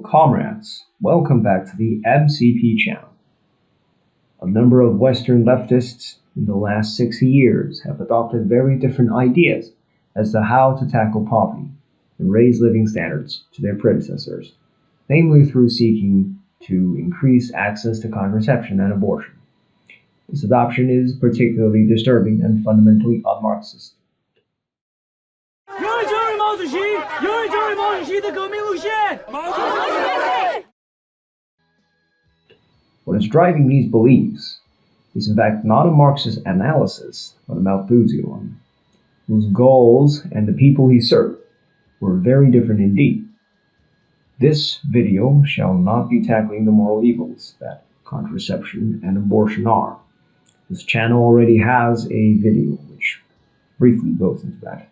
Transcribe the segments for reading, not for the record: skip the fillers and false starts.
comrades, welcome back to the MCP channel. A number of Western leftists in the last 60 years have adopted very different ideas as to how to tackle poverty and raise living standards to their predecessors, namely through seeking to increase access to contraception and abortion. This adoption is particularly disturbing and fundamentally un-Marxist. What is driving these beliefs is in fact not a Marxist analysis, but a Malthusian one, whose goals and the people he served were very different indeed. This video shall not be tackling the moral evils that contraception and abortion are. This channel already has a video which briefly goes into that.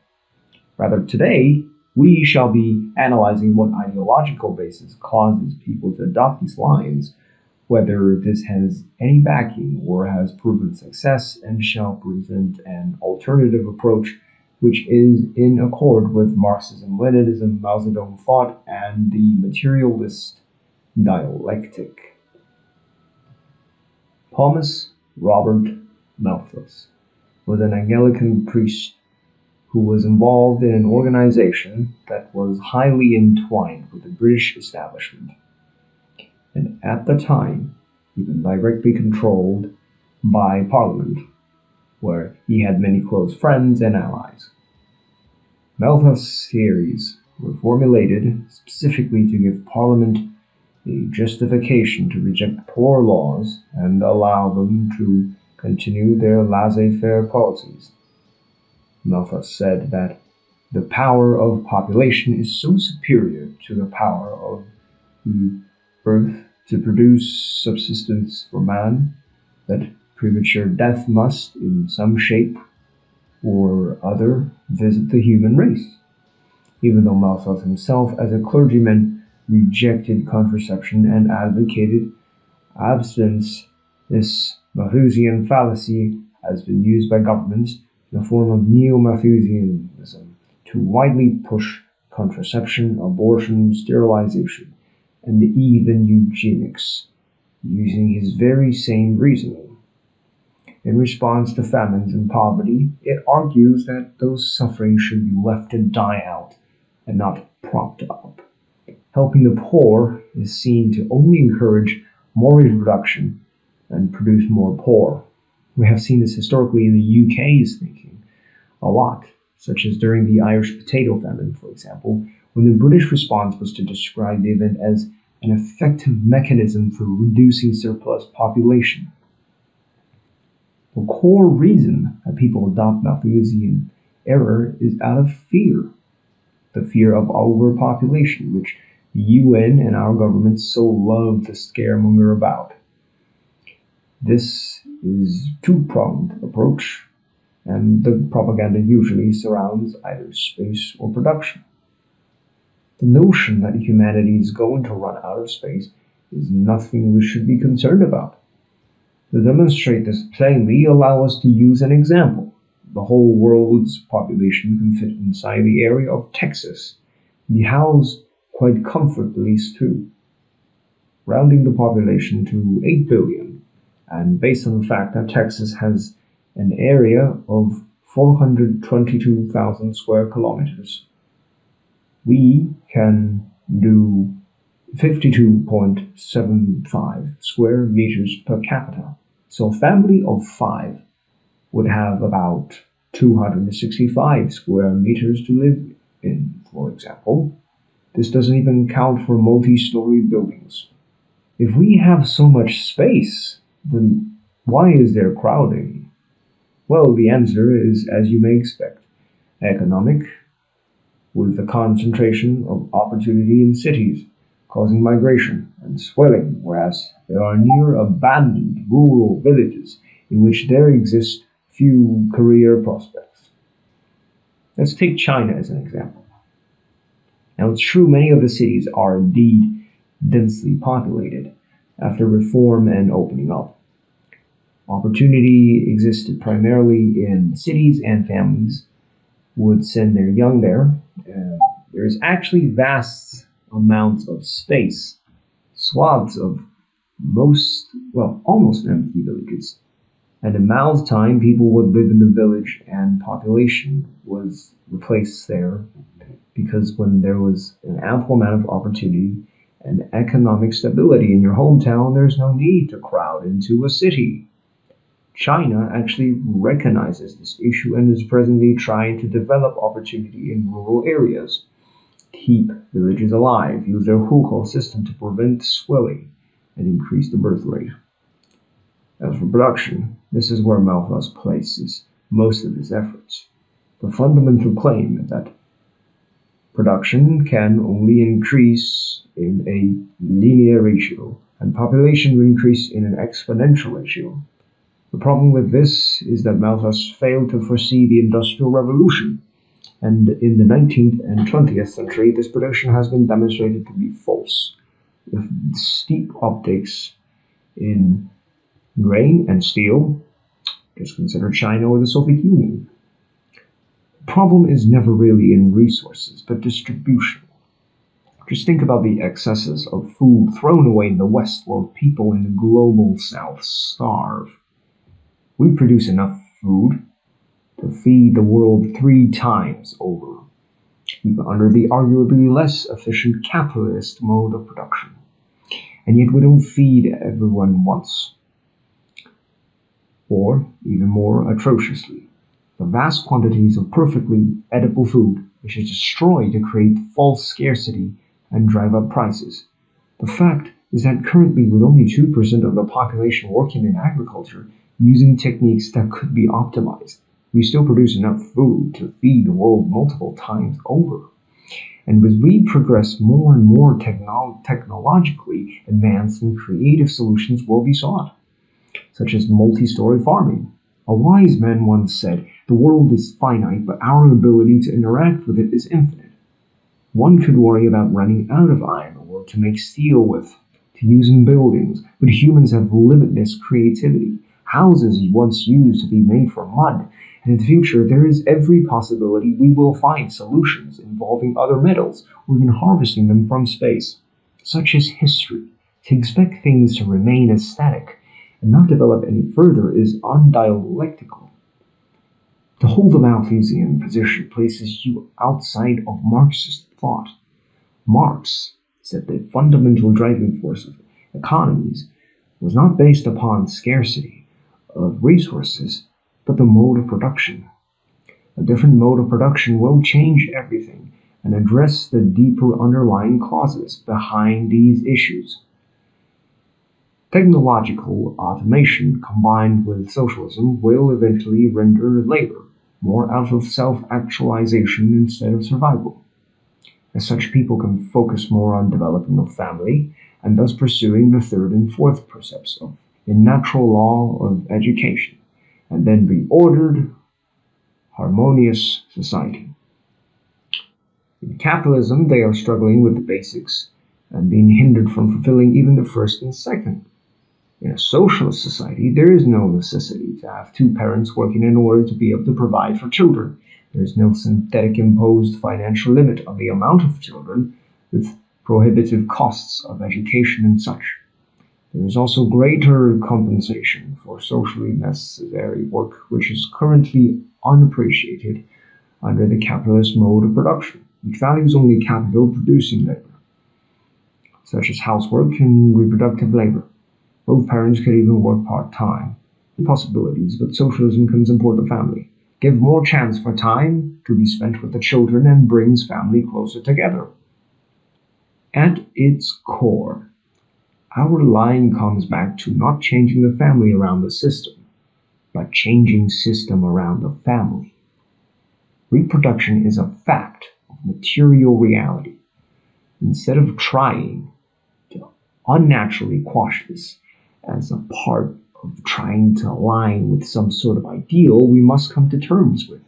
Rather, today, we shall be analyzing what ideological basis causes people to adopt these lines, whether this has any backing or has proven success, and shall present an alternative approach which is in accord with Marxism, Leninism, Mao Zedong thought, and the materialist dialectic. Thomas Robert Malthus was an Anglican priest who was involved in an organization that was highly entwined with the British establishment, and at the time even directly controlled by Parliament, where he had many close friends and allies. Malthus' theories were formulated specifically to give Parliament a justification to reject poor laws and allow them to continue their laissez-faire policies. Malthus said that the power of population is so superior to the power of the earth to produce subsistence for man that premature death must, in some shape or other, visit the human race. Even though Malthus himself, as a clergyman, rejected contraception and advocated abstinence, this Malthusian fallacy has been used by governments in the form of neo-Malthusianism to widely push contraception, abortion, sterilization, and even eugenics, using his very same reasoning. In response to famines and poverty, it argues that those suffering should be left to die out and not propped up. Helping the poor is seen to only encourage more reproduction and produce more poor. We have seen this historically in the UK's thinking a lot, such as during the Irish potato famine, for example, when the British response was to describe the event as an effective mechanism for reducing surplus population. The core reason that people adopt Malthusian error is out of fear. The fear of overpopulation, which the UN and our government so love to scaremonger about. This is a two-pronged approach, and the propaganda usually surrounds either space or production. The notion that humanity is going to run out of space is nothing we should be concerned about. To demonstrate this plainly, allow us to use an example. The whole world's population can fit inside the area of Texas, and be housed quite comfortably too, rounding the population to 8 billion, and based on the fact that Texas has an area of 422,000 square kilometers, we can do 52.75 square meters per capita. So a family of 5 would have about 265 square meters to live in, for example. This doesn't even count for multi-story buildings. If we have so much space, then why is there crowding? Well, the answer is, as you may expect, economic, with the concentration of opportunity in cities, causing migration and swelling, whereas there are near abandoned rural villages in which there exist few career prospects. Let's take China as an example. Now, it's true many of the cities are indeed densely populated after reform and opening up. Opportunity existed primarily in cities, and families would send their young there. There is actually vast amounts of space, swaths of almost empty villages. And in Mao's time, people would live in the village and population was replaced there because when there was an ample amount of opportunity and economic stability in your hometown, there's no need to crowd into a city. China actually recognizes this issue and is presently trying to develop opportunity in rural areas, keep villages alive, use their hukou system to prevent swelling, and increase the birth rate. As for production, this is where Malthus places most of his efforts. The fundamental claim is that production can only increase in a linear ratio, and population will increase in an exponential ratio. The problem with this is that Malthus failed to foresee the Industrial Revolution, and in the 19th and 20th century, this prediction has been demonstrated to be false, with steep upticks in grain and steel. Just consider China or the Soviet Union. The problem is never really in resources, but distribution. Just think about the excesses of food thrown away in the West while people in the global South starve. We produce enough food to feed the world 3 times over, even under the arguably less efficient capitalist mode of production. And yet we don't feed everyone once. Or, even more atrociously, the vast quantities of perfectly edible food which is destroyed to create false scarcity and drive up prices. The fact is that currently, with only 2% of the population working in agriculture, using techniques that could be optimized, we still produce enough food to feed the world multiple times over. And as we progress, more and more technologically advanced and creative solutions will be sought, such as multi-story farming. A wise man once said, "The world is finite, but our ability to interact with it is infinite." One could worry about running out of iron ore to make steel with, to use in buildings, but humans have limitless creativity. Houses once used to be made from mud, and in the future there is every possibility we will find solutions involving other metals, or even harvesting them from space. Such is history. To expect things to remain as static and not develop any further is undialectical. To hold the Malthusian position places you outside of Marxist thought. Marx said the fundamental driving force of economies was not based upon scarcity of resources, but the mode of production. A different mode of production will change everything and address the deeper underlying causes behind these issues. Technological automation combined with socialism will eventually render labor more out of self-actualization instead of survival. As such, people can focus more on developing a family and thus pursuing the 3rd and 4th precepts of the natural law of education, and then reordered, harmonious society. In capitalism, they are struggling with the basics and being hindered from fulfilling even the 1st and 2nd. In a socialist society, there is no necessity to have 2 parents working in order to be able to provide for children. There is no synthetic imposed financial limit on the amount of children, with prohibitive costs of education and such. There is also greater compensation for socially necessary work, which is currently unappreciated under the capitalist mode of production, which values only capital producing labor, such as housework and reproductive labor. Both parents could even work part-time. Possibilities, but socialism can support the family, give more chance for time to be spent with the children, and brings family closer together. At its core, our line comes back to not changing the family around the system, but changing system around the family. Reproduction is a fact of material reality. Instead of trying to unnaturally quash this as a part of trying to align with some sort of ideal, we must come to terms with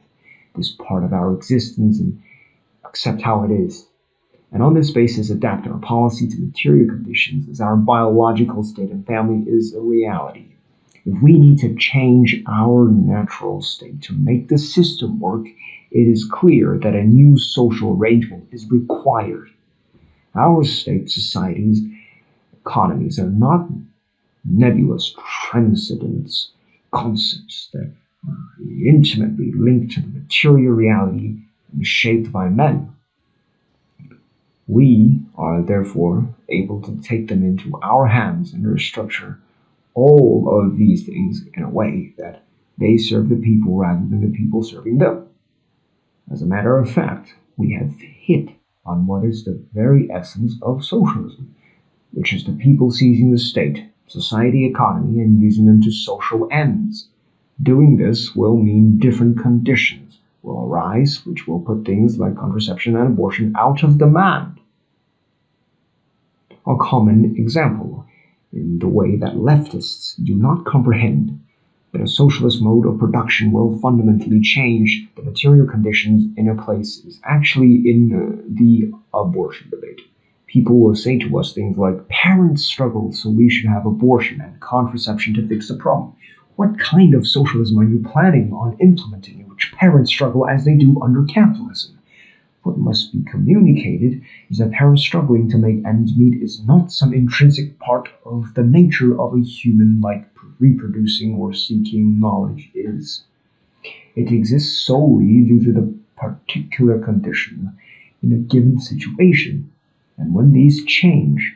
this part of our existence and accept how it is. And on this basis, adapt our policy to material conditions as our biological state and family is a reality. If we need to change our natural state to make the system work, it is clear that a new social arrangement is required. Our state societies, economies are not nebulous transcendence concepts that are intimately linked to the material reality and shaped by men. We are therefore able to take them into our hands and restructure all of these things in a way that they serve the people rather than the people serving them. As a matter of fact, we have hit on what is the very essence of socialism, which is the people seizing the state, society, economy, and using them to social ends. Doing this will mean different conditions will arise, which will put things like contraception and abortion out of demand. A common example in the way that leftists do not comprehend that a socialist mode of production will fundamentally change the material conditions in a place is actually in the abortion debate. People will say to us things like, parents struggle, so we should have abortion and contraception to fix the problem. What kind of socialism are you planning on implementing in which parents struggle as they do under capitalism? What must be communicated is that parents struggling to make ends meet is not some intrinsic part of the nature of a human like reproducing or seeking knowledge is. It exists solely due to the particular condition in a given situation, and when these change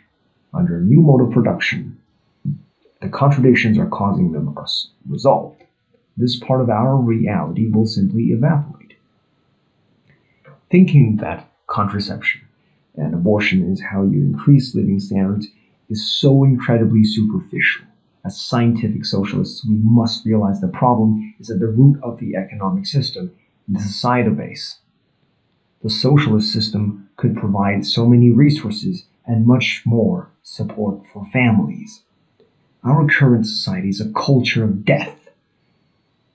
under a new mode of production, the contradictions are causing them are resolved. This part of our reality will simply evaporate. Thinking that contraception and abortion is how you increase living standards is so incredibly superficial. As scientific socialists, we must realize the problem is at the root of the economic system and the societal base. The socialist system could provide so many resources and much more support for families. Our current society is a culture of death,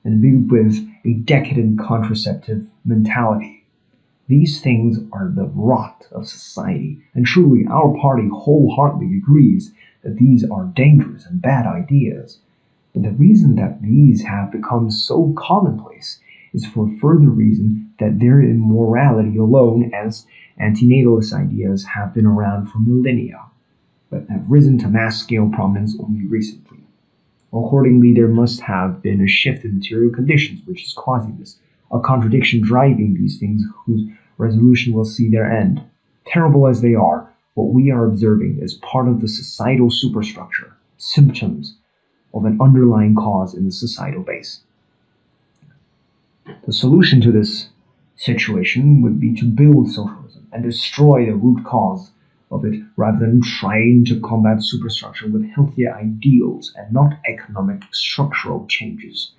and viewed with a decadent contraceptive mentality. These things are the rot of society, and truly our party wholeheartedly agrees that these are dangerous and bad ideas. But the reason that these have become so commonplace is for further reason that their immorality alone, as antinatalist ideas, have been around for millennia, but have risen to mass-scale prominence only recently. Accordingly, there must have been a shift in material conditions which is causing this, a contradiction driving these things whose resolution will see their end. Terrible as they are, what we are observing is part of the societal superstructure, symptoms of an underlying cause in the societal base. The solution to this situation would be to build socialism and destroy the root cause of it rather than trying to combat superstructure with healthier ideals and not economic structural changes.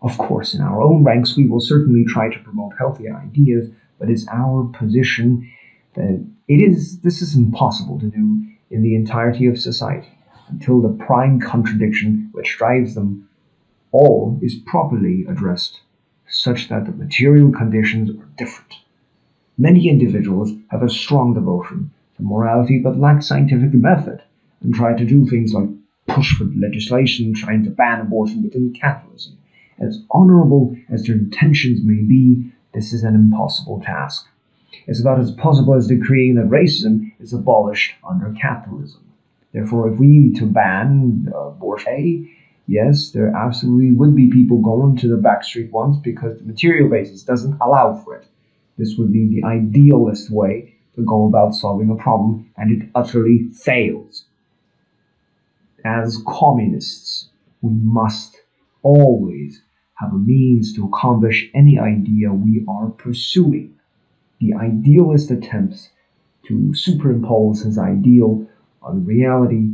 Of course, in our own ranks, we will certainly try to promote healthier ideas, but it's our position that this is impossible to do in the entirety of society until the prime contradiction which drives them all is properly addressed, such that the material conditions are different. Many individuals have a strong devotion to morality but lack scientific method and try to do things like push for legislation trying to ban abortion within capitalism. As honorable as their intentions may be, this is an impossible task. It's about as possible as decreeing that racism is abolished under capitalism. Therefore, if we need to ban abortion, yes, there absolutely would be people going to the backstreet ones because the material basis doesn't allow for it. This would be the idealist way to go about solving a problem, and it utterly fails. As communists, we must always have a means to accomplish any idea we are pursuing. The idealist attempts to superimpose his ideal on reality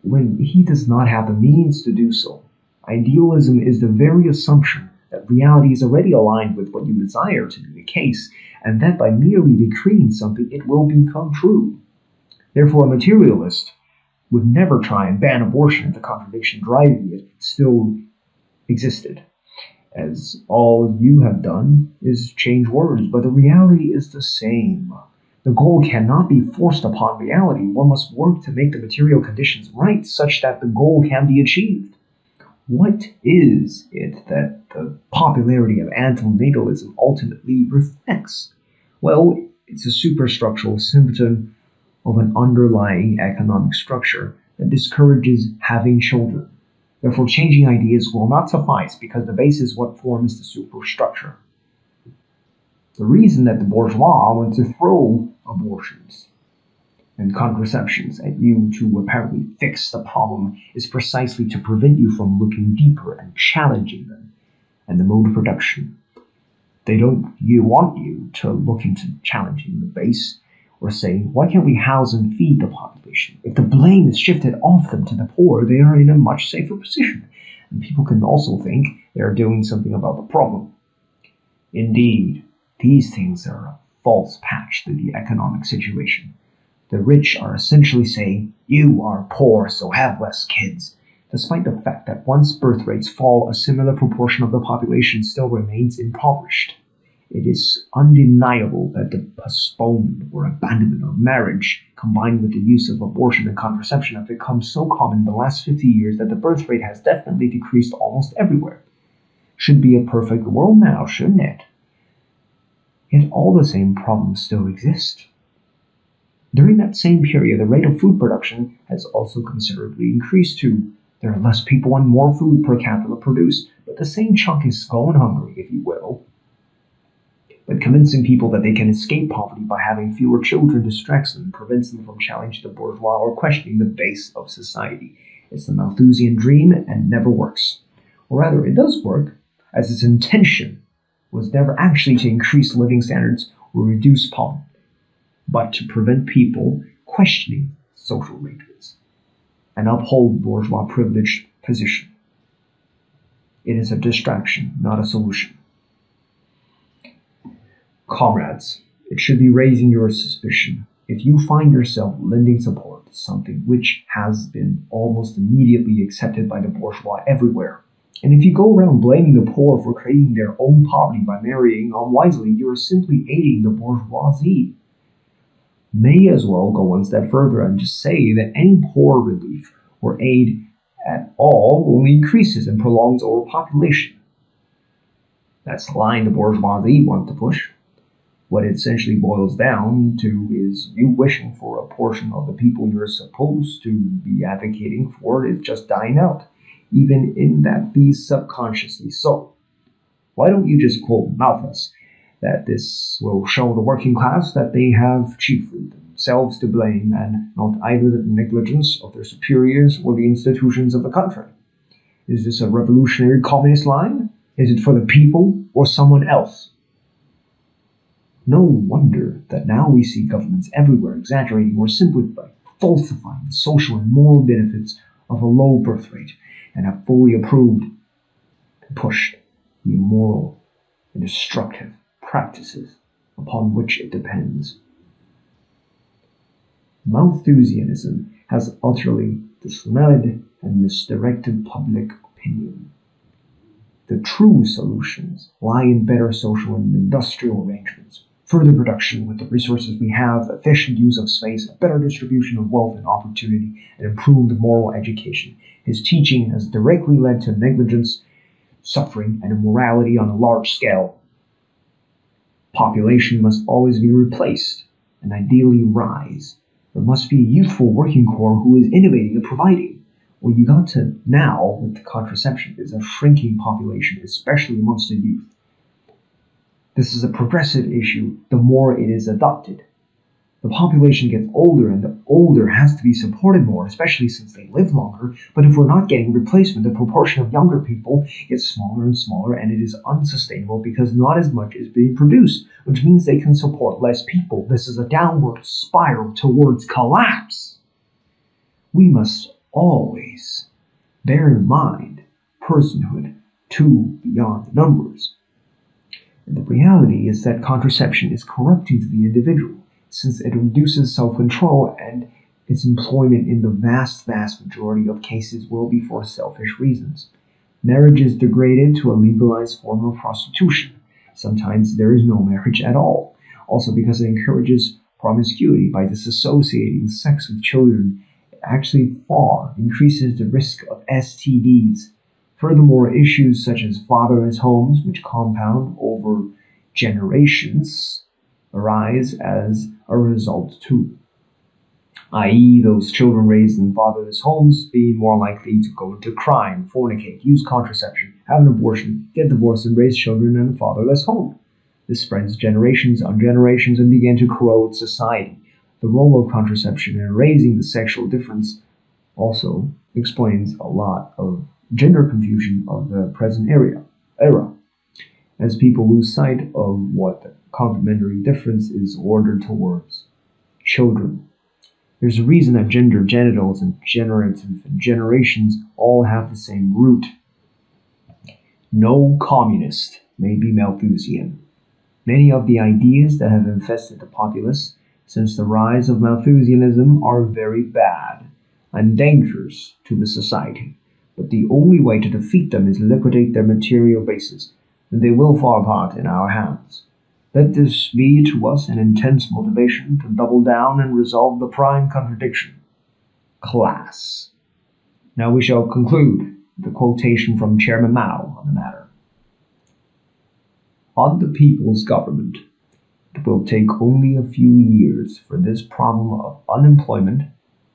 when he does not have the means to do so. Idealism is the very assumption that reality is already aligned with what you desire to be the case, and that by merely decreeing something, it will become true. Therefore, a materialist would never try and ban abortion if the contradiction driving it still existed, as all you have done is change words, but the reality is the same. The goal cannot be forced upon reality. One must work to make the material conditions right such that the goal can be achieved. What is it that the popularity of antinatalism ultimately reflects? Well, it's a superstructural symptom of an underlying economic structure that discourages having children. Therefore, changing ideas will not suffice because the base is what forms the superstructure. The reason that the bourgeois want to throw abortions and contraceptions at you to apparently fix the problem is precisely to prevent you from looking deeper and challenging them and the mode of production. They don't want you to look into challenging the base or saying, why can't we house and feed the population? If the blame is shifted off them to the poor, they are in a much safer position, and people can also think they are doing something about the problem. Indeed, these things are a false patch to the economic situation. The rich are essentially saying, you are poor, so have less kids, despite the fact that once birth rates fall, a similar proportion of the population still remains impoverished. It is undeniable that the postponement or abandonment of marriage, combined with the use of abortion and contraception, have become so common in the last 50 years that the birth rate has definitely decreased almost everywhere. Should be a perfect world now, shouldn't it? Yet all the same problems still exist. During that same period, the rate of food production has also considerably increased too. There are less people and more food per capita produced, but the same chunk is going hungry, if you will. But convincing people that they can escape poverty by having fewer children distracts them and prevents them from challenging the bourgeois or questioning the base of society. It's the Malthusian dream and never works. Or rather, it does work, as its intention was never actually to increase living standards or reduce poverty, but to prevent people questioning social arrangements and uphold bourgeois privileged position. It is a distraction, not a solution. Comrades, it should be raising your suspicion if you find yourself lending support to something which has been almost immediately accepted by the bourgeois everywhere. And if you go around blaming the poor for creating their own poverty by marrying unwisely, you are simply aiding the bourgeoisie. May as well go one step further and just say that any poor relief or aid at all only increases and prolongs overpopulation. That's the line the bourgeoisie want to push. What it essentially boils down to is you wishing for a portion of the people you're supposed to be advocating for is just dying out, even in that be subconsciously so. Why don't you just quote Malthus, that this will show the working class that they have chiefly themselves to blame and not either the negligence of their superiors or the institutions of the country? Is this a revolutionary communist line? Is it for the people or someone else? No wonder that now we see governments everywhere exaggerating or simplifying, falsifying the social and moral benefits of a low birth rate and have fully approved and pushed the immoral and destructive practices upon which it depends. Malthusianism has utterly misled and misdirected public opinion. The true solutions lie in better social and industrial arrangements, further production with the resources we have, efficient use of space, a better distribution of wealth and opportunity, and improved moral education. His teaching has directly led to negligence, suffering, and immorality on a large scale. Population must always be replaced and ideally rise. There must be a youthful working corps who is innovating and providing. What you got to now with the contraception is a shrinking population, especially amongst the youth. This is a progressive issue the more it is adopted. The population gets older and the older has to be supported more, especially since they live longer. But if we're not getting replacement, the proportion of younger people gets smaller and smaller, and it is unsustainable because not as much is being produced, which means they can support less people. This is a downward spiral towards collapse. We must always bear in mind personhood too beyond the numbers. And the reality is that contraception is corrupting to the individual, since it reduces self-control, and its employment in the vast majority of cases will be for selfish reasons. Marriage is degraded to a legalized form of prostitution. Sometimes there is no marriage at all, also because it encourages promiscuity by disassociating sex with children. It actually far increases the risk of STDs. Furthermore, issues such as fatherless homes, which compound over generations, arise as a result too. i.e., those children raised in fatherless homes being more likely to go into crime, fornicate, use contraception, have an abortion, get divorced, and raise children in a fatherless home. This spreads generations on generations and began to corrode society. The role of contraception in raising the sexual difference also explains a lot of gender confusion of the present era, as people lose sight of what the complementary difference is ordered towards children. There's a reason that gender, genitals, and generative and generations all have the same root. No communist may be Malthusian. Many of the ideas that have infested the populace since the rise of Malthusianism are very bad and dangerous to the society, but the only way to defeat them is liquidate their material basis, and they will fall apart in our hands. Let this be to us an intense motivation to double down and resolve the prime contradiction: class. Now we shall conclude with a quotation from Chairman Mao on the matter. On the people's government, it will take only a few years for this problem of unemployment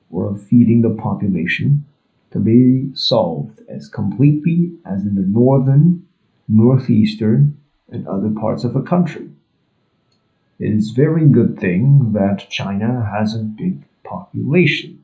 or of feeding the population to be solved as completely as in the northern, northeastern, and other parts of the country. It is a very good thing that China has a big population.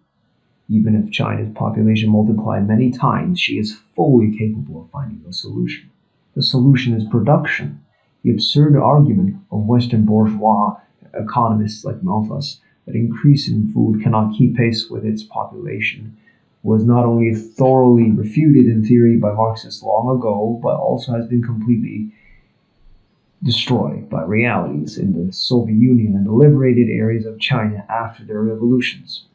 Even if China's population multiplied many times, she is fully capable of finding a solution. The solution is production. The absurd argument of Western bourgeois economists like Malthus that increase in food cannot keep pace with its population was not only thoroughly refuted in theory by Marxists long ago, but also has been completely destroyed by realities in the Soviet Union and the liberated areas of China after their revolutions.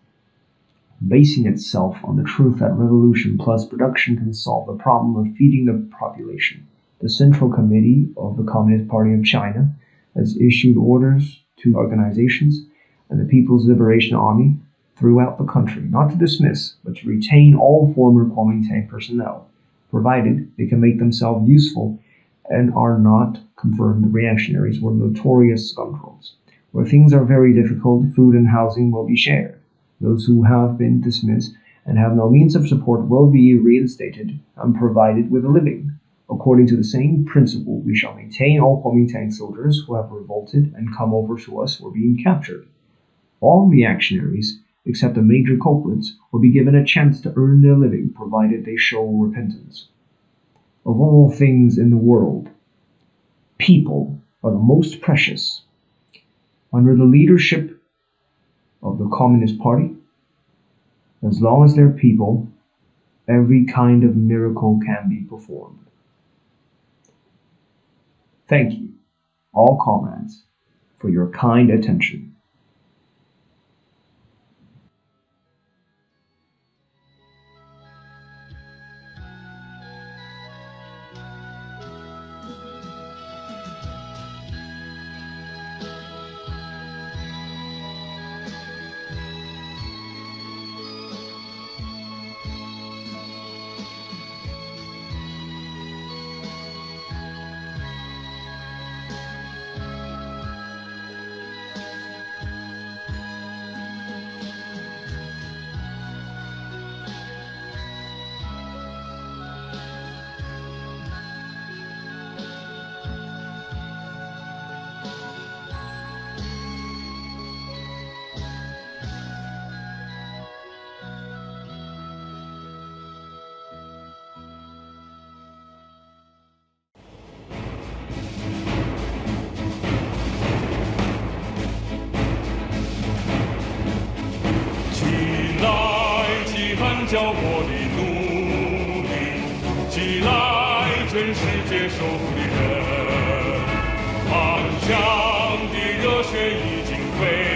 Basing itself on the truth that revolution plus production can solve the problem of feeding the population, the Central Committee of the Communist Party of China has issued orders to organizations and the People's Liberation Army throughout the country not to dismiss, but to retain all former Kuomintang personnel, provided they can make themselves useful and are not confirmed reactionaries or notorious scoundrels. Where things are very difficult, food and housing will be shared. Those who have been dismissed and have no means of support will be reinstated and provided with a living. According to the same principle, we shall maintain all Kuomintang soldiers who have revolted and come over to us or being captured. All reactionaries, except the major culprits, will be given a chance to earn their living, provided they show repentance. Of all things in the world, people are the most precious. Under the leadership of the Communist Party, as long as there are people, every kind of miracle can be performed. Thank you, all comrades, for your kind attention. Mang 枪的热血已经沸